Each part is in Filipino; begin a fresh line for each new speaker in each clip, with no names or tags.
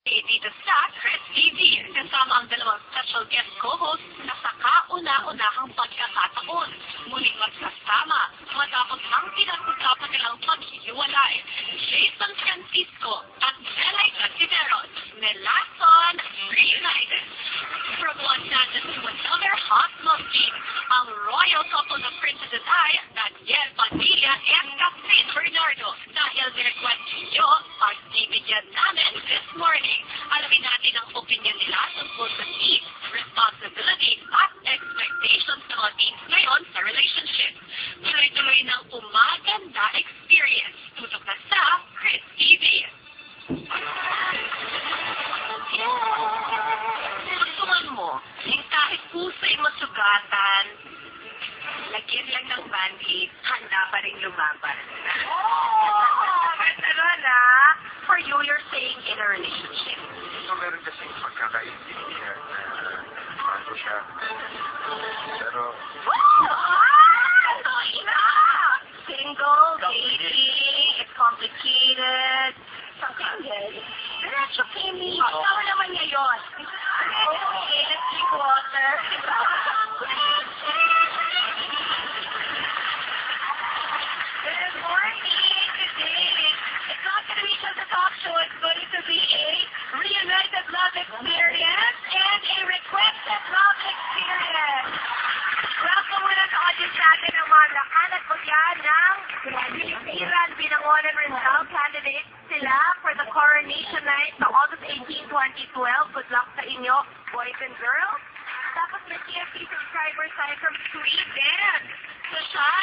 Dito sa Chris TV, kasama ang dalawang special guest co-host na sa kauna-unahang pagkakataon. Muling magsasama matapos ang pinag-usapan nilang paghihiwalay. Jason Francisco at Melay Casiveros, Melason Reunited. From one tangent to another hot love team, ang royal couple ng Princess Ay, Daniel Padilla and Catherine Bernardo. Dahil nirequest niyo, pagbibigyan namin this morning. Alamin natin ang opinion nila tungkol sa needs, responsibilities, at expectations ng mga teens ngayon sa relationship. Tuloy-tuloy ng umaganda experience. Tutok na sa Chris TV. Gustuhan mo, yung kahit puso'y masugatan, lagyan lang ng band-aid, handa pa rin lumaban. For you, you're saying in a relationship.
So, meron kasing pagkakaintindihan na bago siya. Pero...
Single, dating, it's complicated. Something. Diretso Kimi. Tama naman niya yun. Okay, let's drink water. Good morning. Today, it's not going to be just a talk show. It's going to be a reunited love experience and a requested love experience. Welcome muna sa audience natin ang mga lakan at bagyan ng Pilipinan Binangonan Rizal candidates sila for the coronation night sa August 18, 2012. Good luck sa inyo, boys and girls. Tapos may TFC subscribers tayo from Sweden. So siya,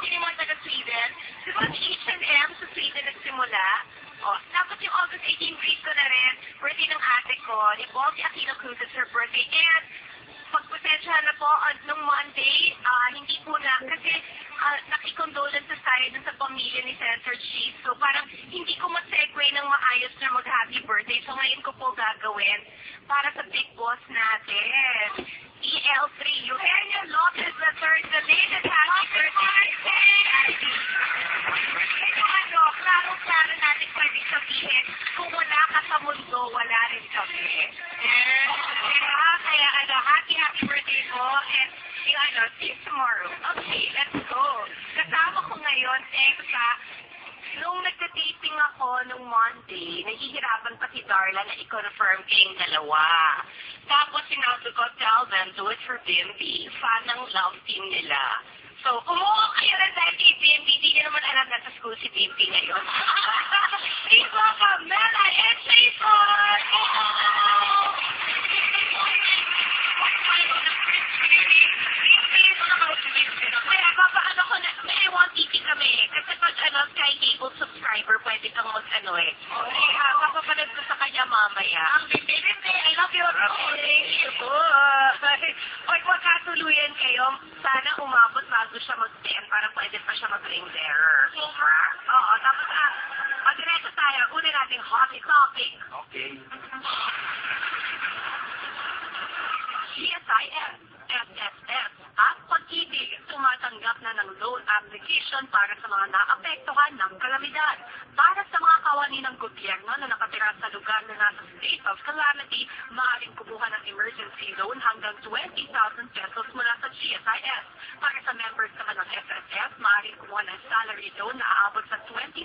sino mo taga Sweden? Di ba H&M sa Sweden nagsimula? Oh, tapos yung August 18, Cristo na rin, birthday ng ate ko, ni Bobby Aquino Cruz, it's her birthday, and pagpasensyahan na po, nung Monday, hindi po na, kasi nakicondolences tayo dun sa pamilya ni Senator G. So parang hindi ko ma-segue ng maayos na mag-happy birthday. So ngayon ko po gagawin para sa big boss natin. EL3, Eugenio Lopez III, the latest happy birthday. Klaro-klaro natin pwede sabihin, kung wala ka sa mundo, wala rin kami. Diba? Kaya happy birthday po. And see you tomorrow. Okay, let's go. Kasama ko ngayon, nung nagka-taping ako nung Monday, nahihirapan pa si Darla na i-confirm kayong dalawa. Tapos sinabi ko, tell them, do it for Bimby. Fan ng love team nila. So, umuha kayo rin dahil kay Bimby. Di nyo naman alam na sa school si Bimby ngayon. Please welcome Mela and Jason! Kaya papaano ko na, may one-TV kami. Kasi pag Sky Cable subscriber, pwede kang mag-Okay, papapanood ko sa kanya mamaya. Ang Bimby, I love you. Thank you po. Pag magkatuluyan kayo, sana umabot bago siya mag-10 para pwede pa siya mag-ring bearer. Oo, tapos diretso tayo. Una nating hot topic.
Okay.
GSIS, SSS, at Pag-ibig tumatanggap na ng loan application para sa mga naapektuhan ng kalamidad. Para sa mga kawani ng gobyerno na nakatira sa lugar na nasa state of calamity, maaaring kumuha ng emergency loan hanggang 20,000 pesos mula sa GSIS. Para sa members naman ng SSS, maaaring kumuha ng salary loan na aabot sa 24,000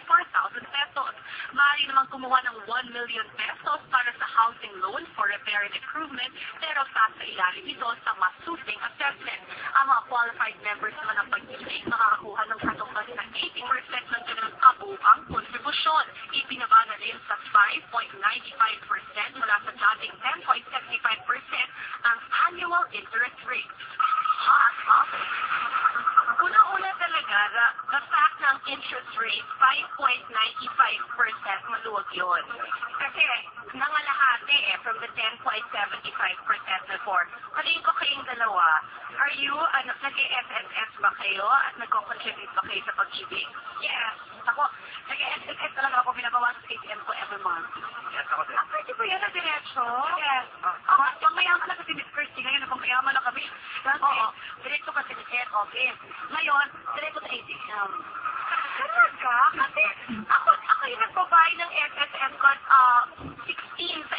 pesos. Maaaring naman kumuha ng 1 million pesos para sa housing loan for repair and improvement, pero sa ilalim ito sa masusing assessment. Ang mga qualified members naman ng Pag-ibig makakakuha ng katumbas na 80% ng kanilang kabuang kontribusyon. Ibinaba na rin sa 5.95% mula sa dating 10.75% ang annual interest rate. Una-una talaga, the fact ng interest rate, 5.95%, maluwag yun. Kasi, nangalahati from the 10.75% before. Kaling ko kayong dalawa, are you, nag-SSS ba kayo at nagko-contribute ba kayo sa Pag-ibig? Yes. Ako, nag-SSS talaga ako, binabawas sa ATM ko every month.
Yes, ako din.
Pwede ko yan na diretso? Yes. Pag mayaman na kasi Miss Christy, ngayon kung mayaman na kami, oo, diretso kasi ni Head Office. Ngayon, diretso sa ATM. Talaga? Kasi ako yung nagbabayad ng SSS card 16 sa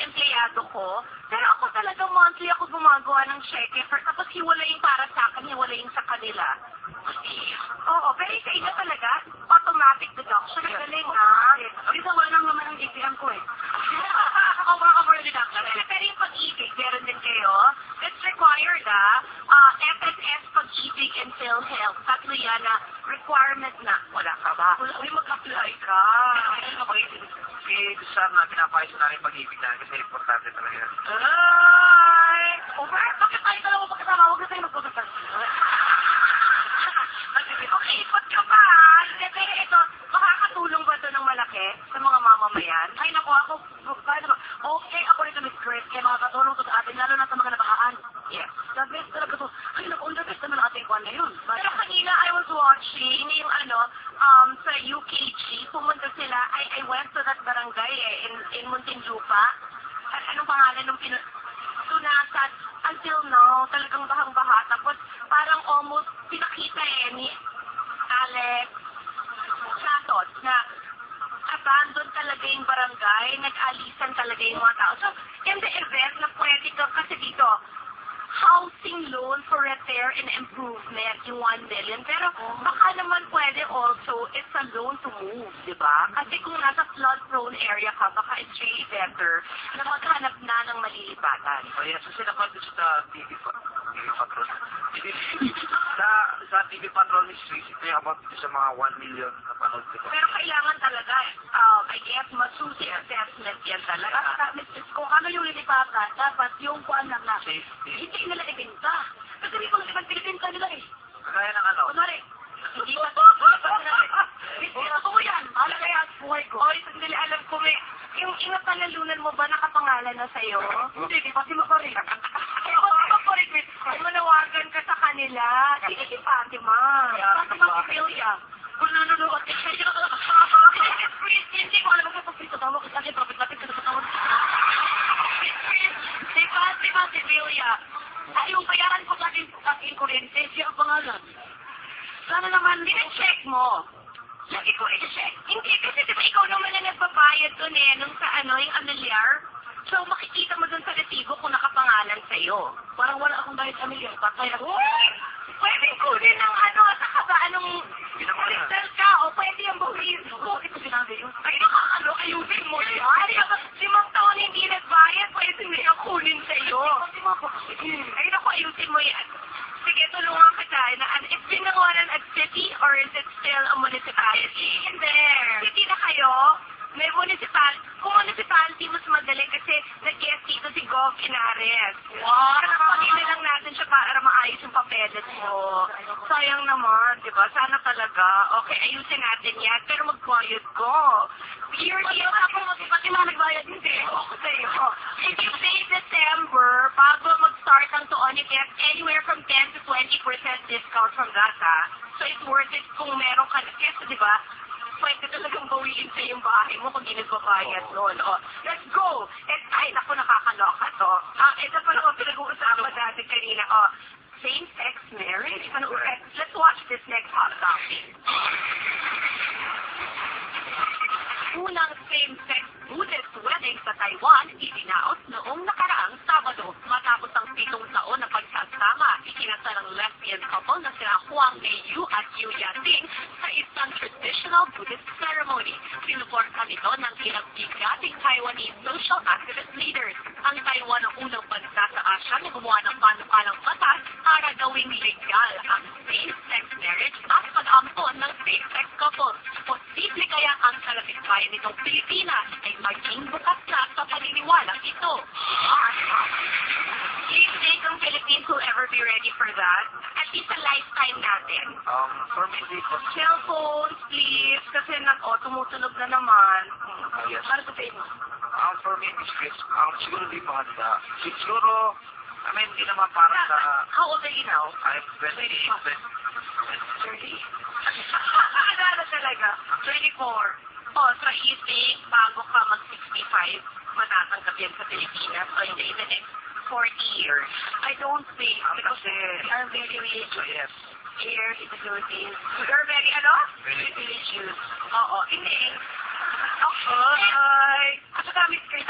ako. Pero ako talaga monthly ako gumagawa ng cheque. Tapos hiwalayin para sa akin, hiwalayin sa kanila. Oo, pero sa inyo talaga, automatic deduction. Ang galing ha.
Kasi wala nang naman ang ATM ko eh.
Ako mga for deduction. Pero yung pag-ibig, meron din kayo. It's required FSS, pag-ibig, and PhilHealth. Tatlo yan na requirement na. Wala ka ba?
Uy, mag-apply ka.
Sana pinapayos namin pag-ibig namin kasi importante talaga yan.
Ay!
Over, bakit tayo dalawa magkasama? Huwag na tayo magpapasal.
Okay, ikot ka pa. Hindi, pero ito, makakatulong ba ito ng malaki sa mga mamamayan?
Ay, naku, ako, tayo naman. Okay, ako rin Miss Grace, kaya makakatulong to sa atin, lalo na sa mga nabakaan.
Yes.
The best talaga to. Ay, naku, the best naman ang ating kwan na yun.
Pero kanina I was watching yung sa UKG, pumunta sila, I went to that barangay in Muntinlupa. At anong pangalan nung Tunasat. Until now, talagang bahang-baha. Tapos parang almost pinakita ni Alex Santos na abandon talaga yung barangay, nag-alisan talaga yung mga tao. So, in the event na pwede ka, kasi dito, housing loan for repair and improvement, yung 1 million. Pero baka naman pwede also, it's a loan to move, di ba? Kasi kung nasa flood-prone area ka, baka it's really better na maghanap na ng malilipatan.
O yes, kasi napanood sa TV Patrol. Sa TV Patrol, Miss Grace, ito yung about sa mga 1 million na panood ko.
Pero kailangan talaga, I guess, masusi assessment yan talaga.
Kung ano yung lilipatan, dapat yung kwan lang na.
Safety.
Hindi nila ibenta. Kasi may pang ibang pinipinta nila eh.
Kagaya ng ano?
Kunwari, hindi pa ako yan. Mahalaga yan ang buhay ko.
Oy, sandali, alam ko yung panalunan mo ba nakapangalan na sa'yo?
Hindi, di pa si Makorik.
Makorik, kung manawagan ka sa kanila, sige si Fatima.
Fatima Filia. Kung nanonood ka siya, hindi ko alam kung pagpito tawag ko sa akin, propit-lapit ka sa tawag. Si Fatima Filia. Yung bayaran ko sa akin kuryente, siya ang pangalan.
Sana naman, check mo. Lagi ko i-check. Hindi, kasi diba ikaw naman na nagbabayad doon nung sa yung amilyar. So, makikita mo doon sa resibo kung nakapangalan sa'yo.
Parang wala akong bayad sa milyon. Patay ako.
Pwede kunin ng saka ba Excel ka, o pwede yung bawin.
Bakit ko sinabi yun?
Ay, ayusin mo yan. Limang taon hindi nagbayad, pwede nila kunin sa'yo. Ay, naku, ayusin mo yan. Sige, tulungan kita. It's been a city or is it still a municipality? Hindi. City na kayo? May kung municipality, mas madali kasi nag-guest dito si Gov Inares. Wow! Nakapagin na lang natin siya para maayos yung papeles mo. Sayang naman, di ba? Sana talaga. Okay, ayusin natin yan. Pero magbayad ko. Yearly ako pati mga nagbayad hindi. Okay sa'yo. If you say December, bago mag-start ang tuon, you get anywhere from 10 to 20% discount from that, ha? So it's worth it kung meron ka na. Kasi, di ba? Pwede talagang bawiin sa yung bahay mo kung di nagbabayad nun. Let's go! Ay, naku, nakakaloka to. Ito pa naman pinag-uusapan natin kanina. Same-sex marriage? Let's watch this next hot topic. Unang same-sex Buddhist wedding sa Taiwan, itinaos noong nakaraang Sabado. Matapos ang 7 taon na pagsasama, ikinasal ang lesbian couple na sina Huang Meiyu at Yu Yating sa isang traditional Buddhist ceremony. Sinuporta nito ng pinagbigating Taiwanese social activist leaders. Ang Taiwan ang unang bansa sa Asia na gumawa ng panukalang batas para gawing legal ang same-sex marriage at pag-ampon ng same-sex couples. Posible kaya ang kalapitbayan nitong Pilipinas ay maging bukas na sa paniniwalang ito. Do you think ang Philippines will ever be ready for that? At least a lifetime natin.
For me, because,
Cellphones, please. Kasi tumutunog na naman.
yes.
Para sa inyo.
For me, Miss Grace, siguro di maganda. Siguro, hindi naman para sa...
How old are you now?
I'm 20.
30? Ano talaga? 24. So isip, bago ka mag-65, matatanggap yan sa Pilipinas. So in the next 40 years. I don't think, because
Kasi,
we are very rich
yes.
here in the Philippines. We are very,
Very
religious. Oo, hindi. Okay. At saka, Miss Grace,